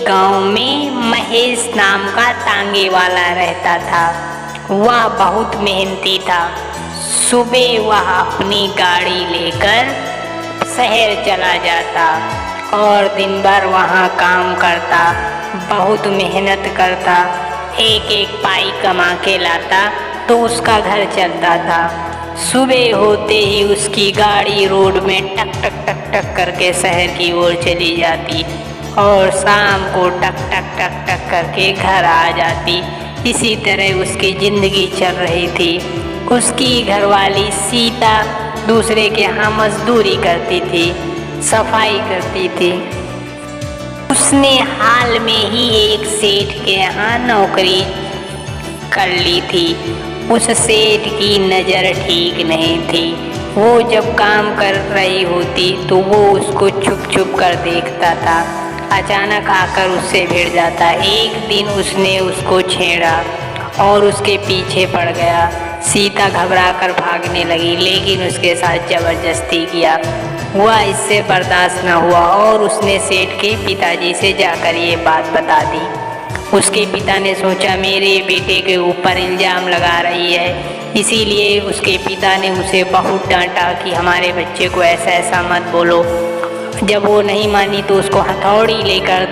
गांव में महेश नाम का तांगे वाला रहता था। वह बहुत मेहनती था। सुबह वह अपनी गाड़ी लेकर शहर चला जाता और दिन भर वहाँ काम करता, बहुत मेहनत करता, एक एक पाई कमा के लाता तो उसका घर चलता था। सुबह होते ही उसकी गाड़ी रोड में टक टक टक टक करके शहर की ओर चली जाती और शाम को टक टक टक टक करके घर आ जाती। इसी तरह उसकी ज़िंदगी चल रही थी। उसकी घरवाली सीता दूसरे के यहाँ मजदूरी करती थी, सफाई करती थी। उसने हाल में ही एक सेठ के यहाँ नौकरी कर ली थी। उस सेठ की नज़र ठीक नहीं थी। वो जब काम कर रही होती तो वो उसको छुप छुप कर देखता था। अचानक आकर उससे भिड़ जाता। एक दिन उसने उसको छेड़ा और उसके पीछे पड़ गया। सीता घबराकर भागने लगी, लेकिन उसके साथ जबरदस्ती किया। वह इससे बर्दाश्त न हुआ और उसने सेठ के पिताजी से जाकर ये बात बता दी। उसके पिता ने सोचा मेरे बेटे के ऊपर इल्ज़ाम लगा रही है, इसीलिए उसके पिता ने उसे बहुत डांटा कि हमारे बच्चे को ऐसा ऐसा मत बोलो। जब वो नहीं मानी तो उसको हथौड़ी लेकर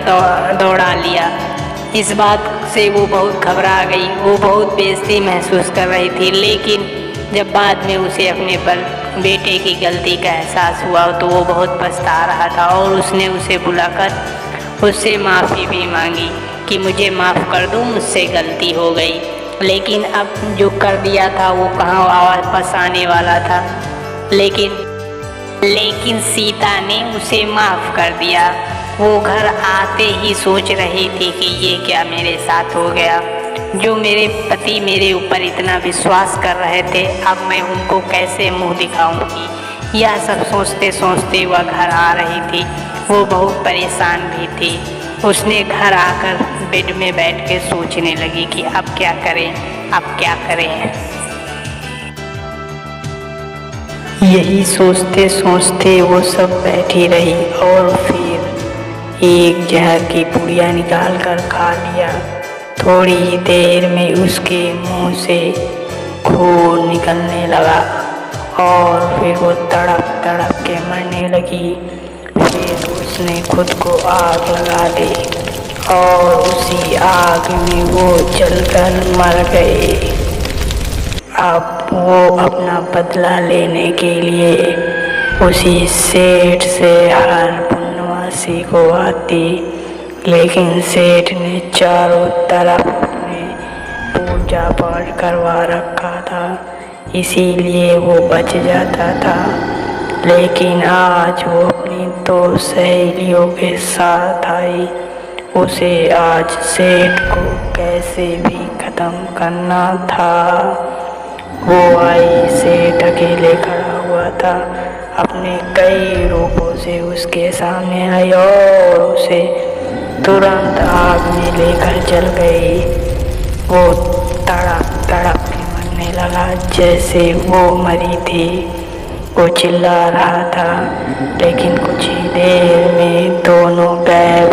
दौड़ा लिया। इस बात से वो बहुत घबरा गई। वो बहुत बेइज्जती महसूस कर रही थी, लेकिन जब बाद में उसे अपने बेटे की गलती का एहसास हुआ तो वो बहुत पछता रहा था और उसने उसे बुलाकर उससे माफ़ी भी मांगी कि मुझे माफ़ कर दो, मुझसे गलती हो गई। लेकिन अब जो कर दिया था वो कहाँ वापस आने वाला था। लेकिन सीता ने उसे माफ़ कर दिया। वो घर आते ही सोच रही थी कि ये क्या मेरे साथ हो गया। जो मेरे पति मेरे ऊपर इतना विश्वास कर रहे थे, अब मैं उनको कैसे मुंह दिखाऊंगी। यह सब सोचते सोचते वह घर आ रही थी। वो बहुत परेशान भी थी। उसने घर आकर बेड में बैठ के सोचने लगी कि अब क्या करें, अब क्या करें। यही सोचते सोचते वो सब बैठी रही और फिर एक जहर की पुड़िया निकाल कर खा लिया। थोड़ी ही देर में उसके मुंह से खून निकलने लगा और फिर वो तड़प तड़प के मरने लगी। फिर उसने खुद को आग लगा दी और उसी आग में वो जलकर मर गए। अब वो अपना बदला लेने के लिए उसी सेठ से हर पूर्णमासी को आती, लेकिन सेठ ने चारों तरफ में पूजा पाठ करवा रखा था, इसीलिए वो बच जाता था। लेकिन आज वो अपनी दो सहेलियों के साथ आई। उसे आज सेठ को कैसे भी ख़त्म करना था। वो आई, सेठ अकेले खड़ा हुआ था। अपने कई रूपों से उसके सामने आई और उसे तुरंत आग में लेकर जल गई। वो तड़प तड़प के मरने लगा जैसे वो मरी थी। वो चिल्ला रहा था, लेकिन कुछ ही देर में दोनों गायब